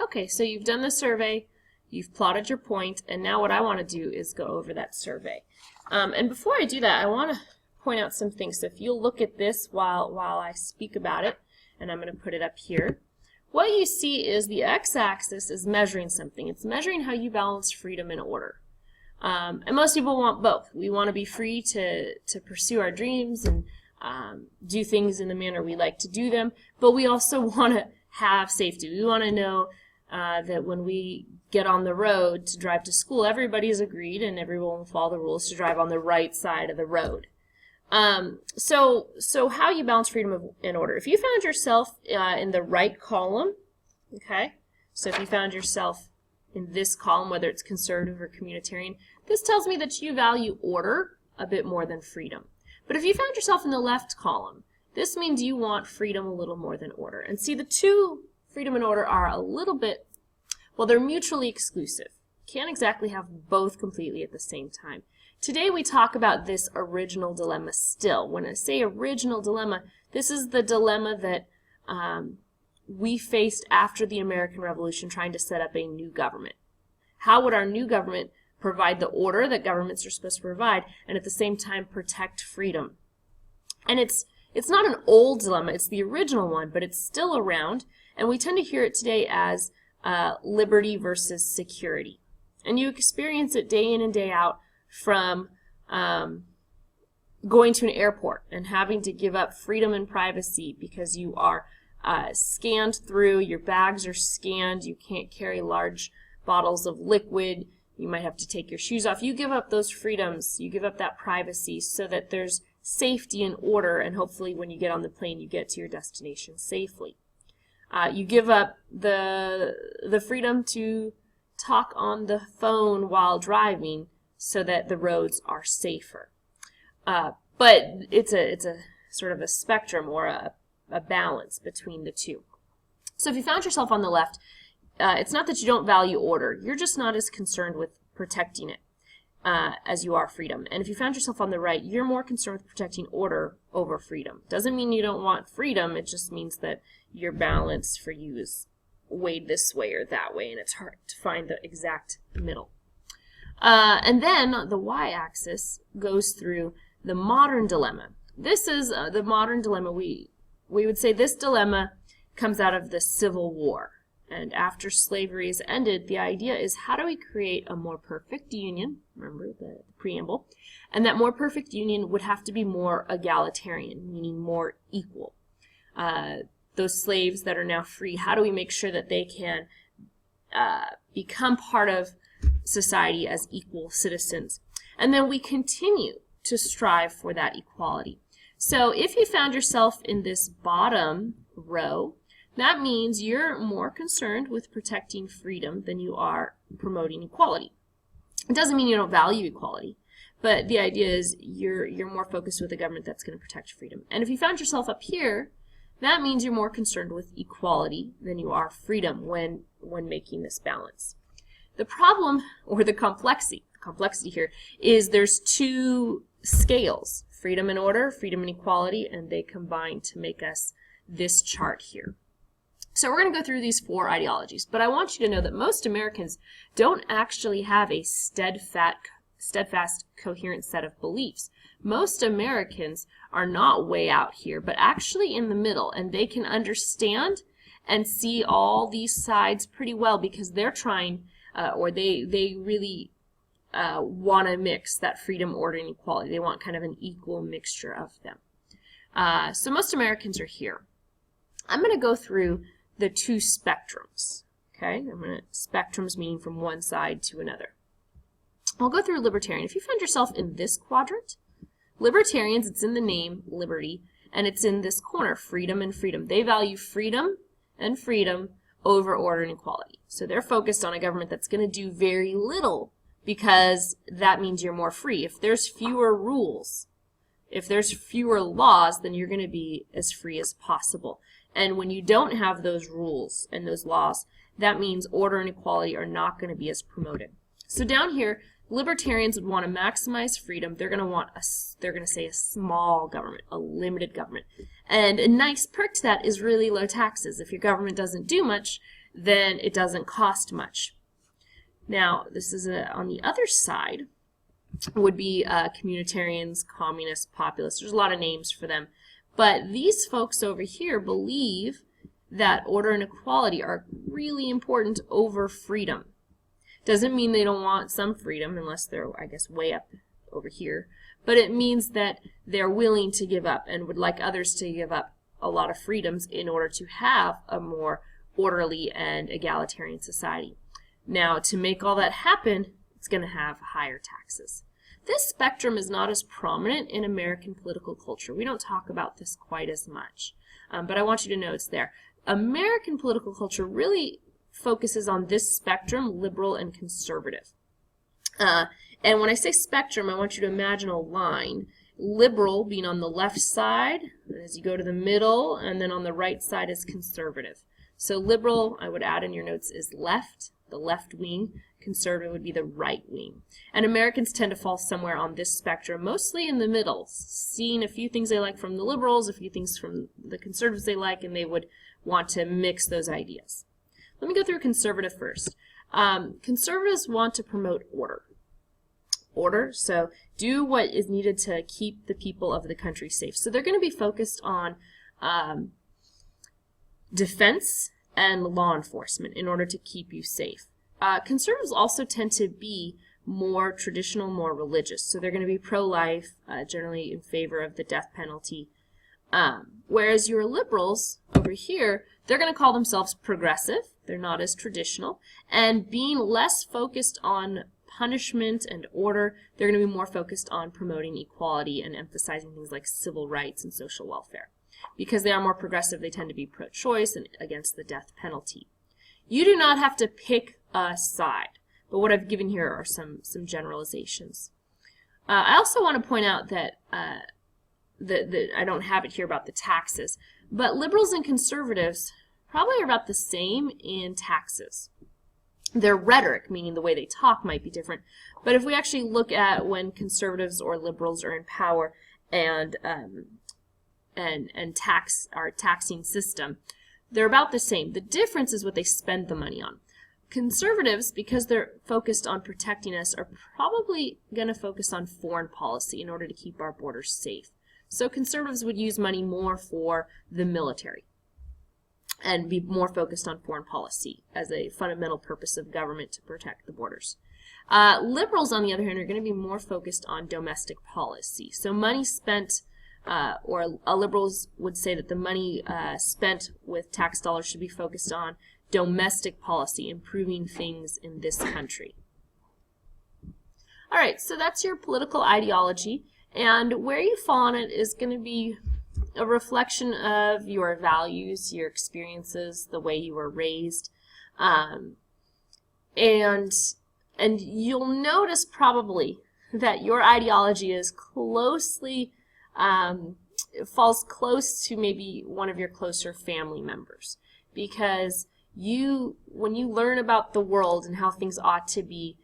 Okay, so you've done the survey, you've plotted your point, and now what I want to do is go over that survey. And before I do that, I want to point out some things. So if you'll look at this while I speak about it, and I'm going to put it up here, what you see is the x-axis is measuring something. It's measuring how you balance freedom and order. And most people want both. We want to be free to pursue our dreams and do things in the manner we like to do them, but we also want to have safety. We want to know that when we get on the road to drive to school, everybody's agreed and everyone will follow the rules to drive on the right side of the road. So how you balance freedom and order. If you found yourself in the right column, okay, so if you found yourself in this column, whether it's conservative or communitarian, this tells me that you value order a bit more than freedom. But if you found yourself in the left column, this means you want freedom a little more than order. And see, the two, freedom and order, are a little bit, well, they're mutually exclusive. Can't exactly have both completely at the same time. Today we talk about this original dilemma still. When I say original dilemma, this is the dilemma that we faced after the American Revolution trying to set up a new government. How would our new government provide the order that governments are supposed to provide and at the same time protect freedom? And it's not an old dilemma, it's the original one, but it's still around, and we tend to hear it today as liberty versus security. And you experience it day in and day out from going to an airport and having to give up freedom and privacy because you are scanned through, your bags are scanned, you can't carry large bottles of liquid, you might have to take your shoes off. You give up those freedoms, you give up that privacy so that there's safety and order, and hopefully when you get on the plane you get to your destination safely. You give up the freedom to talk on the phone while driving so that the roads are safer. But it's a sort of a spectrum or a balance between the two. So if you found yourself on the left, it's not that you don't value order, you're just not as concerned with protecting it as you are freedom. And if you found yourself on the right, you're more concerned with protecting order over freedom. Doesn't mean you don't want freedom, it just means that your balance for you is weighed this way or that way, and it's hard to find the exact middle. And then the y-axis goes through the modern dilemma. This is the modern dilemma. We would say this dilemma comes out of the Civil War. And after slavery is ended, the idea is how do we create a more perfect union, remember the preamble, and that more perfect union would have to be more egalitarian, meaning more equal. Those slaves that are now free, how do we make sure that they can become part of society as equal citizens? And then we continue to strive for that equality. So if you found yourself in this bottom row, that means you're more concerned with protecting freedom than you are promoting equality. It doesn't mean you don't value equality, but the idea is you're more focused with a government that's going to protect freedom. And if you found yourself up here, that means you're more concerned with equality than you are freedom when making this balance. The problem, or the complexity here, is there's two scales, freedom and order, freedom and equality, and they combine to make us this chart here. So we're going to go through these four ideologies, but I want you to know that most Americans don't actually have a steadfast, coherent set of beliefs. Most Americans are not way out here, but actually in the middle, and they can understand and see all these sides pretty well because they're trying, or they really want to mix that freedom, order, and equality. They want kind of an equal mixture of them. So most Americans are here. I'm going to go through the two spectrums. Okay, spectrums meaning from one side to another. I'll go through libertarian. If you find yourself in this quadrant, libertarians, it's in the name, liberty, and it's in this corner, freedom and freedom. They value freedom and freedom over order and equality. So they're focused on a government that's going to do very little because that means you're more free. If there's fewer rules, if there's fewer laws, then you're going to be as free as possible. And when you don't have those rules and those laws, that means order and equality are not going to be as promoted. So down here, libertarians would want to maximize freedom. They're going to say a small government, a limited government. And a nice perk to that is really low taxes. If your government doesn't do much, then it doesn't cost much. Now, this is on the other side would be communitarians, communists, populists. There's a lot of names for them. But these folks over here believe that order and equality are really important over freedom. Doesn't mean they don't want some freedom, unless they're, I guess, way up over here. But it means that they're willing to give up and would like others to give up a lot of freedoms in order to have a more orderly and egalitarian society. Now, to make all that happen, it's going to have higher taxes. This spectrum is not as prominent in American political culture. We don't talk about this quite as much, but I want you to know it's there. American political culture really focuses on this spectrum, liberal and conservative. And when I say spectrum, I want you to imagine a line. Liberal being on the left side, as you go to the middle, and then on the right side is conservative. So liberal, I would add in your notes, is left, the left wing. Conservative would be the right wing. And Americans tend to fall somewhere on this spectrum, mostly in the middle, seeing a few things they like from the liberals, a few things from the conservatives they like, and they would want to mix those ideas. Let me go through conservative first. Conservatives want to promote order. So do what is needed to keep the people of the country safe. So they're going to be focused on defense and law enforcement in order to keep you safe. Conservatives also tend to be more traditional, more religious. So they're going to be pro-life, generally in favor of the death penalty. Whereas your liberals over here, they're going to call themselves progressive. They're not as traditional. And being less focused on punishment and order, they're going to be more focused on promoting equality and emphasizing things like civil rights and social welfare. Because they are more progressive, they tend to be pro-choice and against the death penalty. You do not have to pick a side, but what I've given here are some generalizations. I also want to point out that I don't have it here about the taxes, but liberals and conservatives probably are about the same in taxes. Their rhetoric, meaning the way they talk, might be different, but if we actually look at when conservatives or liberals are in power and tax our taxing system, they're about the same. The difference is what they spend the money on. Conservatives, because they're focused on protecting us, are probably going to focus on foreign policy in order to keep our borders safe. So conservatives would use money more for the military and be more focused on foreign policy as a fundamental purpose of government to protect the borders. Liberals, on the other hand, are going to be more focused on domestic policy. So money spent, or liberals would say that the money spent with tax dollars should be focused on domestic policy, improving things in this country. All right, so that's your political ideology, and where you fall on it is going to be a reflection of your values, your experiences, the way you were raised, and you'll notice probably that your ideology is closely falls close to maybe one of your closer family members, because when you learn about the world and how things ought to be,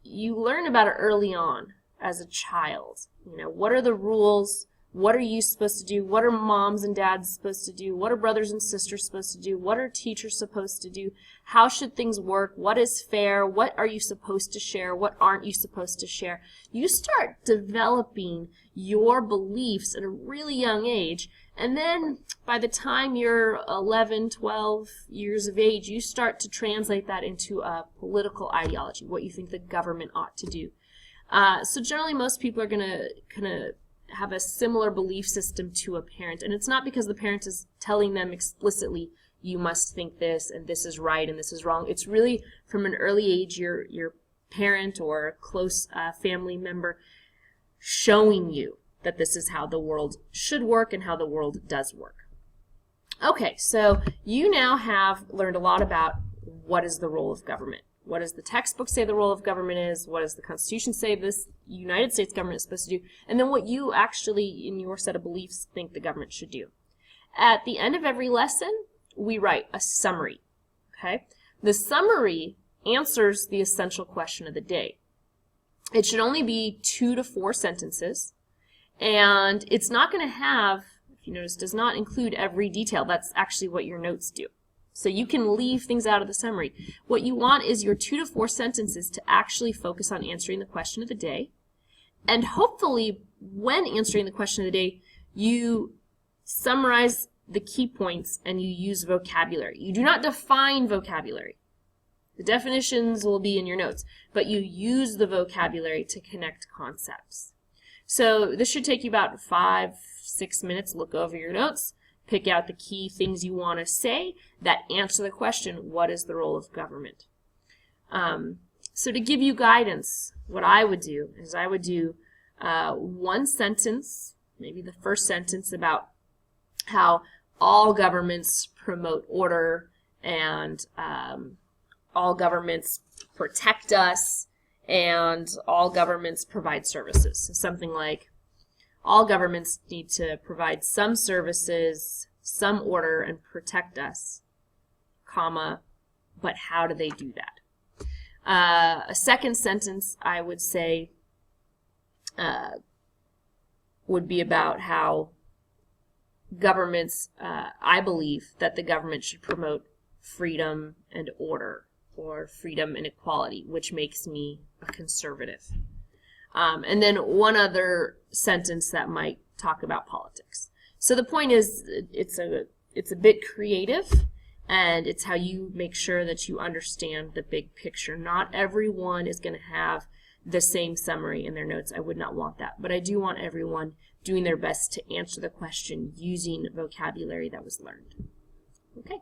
you learn about it early on as a child. You know, what are the rules? What are you supposed to do? What are moms and dads supposed to do? What are brothers and sisters supposed to do? What are teachers supposed to do? How should things work? What is fair? What are you supposed to share? What aren't you supposed to share? You start developing your beliefs at a really young age, and then by the time you're 11, 12 years of age, you start to translate that into a political ideology, what you think the government ought to do. So generally most people are going to kind of have a similar belief system to a parent, and it's not because the parent is telling them explicitly, you must think this, and this is right, and this is wrong. It's really from an early age, your parent or a close family member showing you that this is how the world should work and how the world does work. Okay, so you now have learned a lot about what is the role of government. What does the textbook say the role of government is? What does the Constitution say this United States government is supposed to do? And then what you actually, in your set of beliefs, think the government should do. At the end of every lesson, we write a summary. Okay? The summary answers the essential question of the day. It should only be 2 to 4 sentences, and it's not going to have, if you notice, does not include every detail. That's actually what your notes do. So you can leave things out of the summary. What you want is your 2 to 4 sentences to actually focus on answering the question of the day. And hopefully, when answering the question of the day, you summarize the key points and you use vocabulary. You do not define vocabulary. The definitions will be in your notes, but you use the vocabulary to connect concepts. So this should take you about 5-6 minutes. Look over your notes. Pick out the key things you want to say that answer the question, what is the role of government? So to give you guidance, what I would do is I would do one sentence, maybe the first sentence, about how all governments promote order and all governments protect us and all governments provide services. So something like, all governments need to provide some services, some order, and protect us, comma, but how do they do that? A second sentence I would say would be about how governments, I believe that the government should promote freedom and order, or freedom and equality, which makes me a conservative. And then one other sentence that might talk about politics. So the point is, it's a bit creative, and it's how you make sure that you understand the big picture. Not everyone is going to have the same summary in their notes. I would not want that. But I do want everyone doing their best to answer the question using vocabulary that was learned. Okay.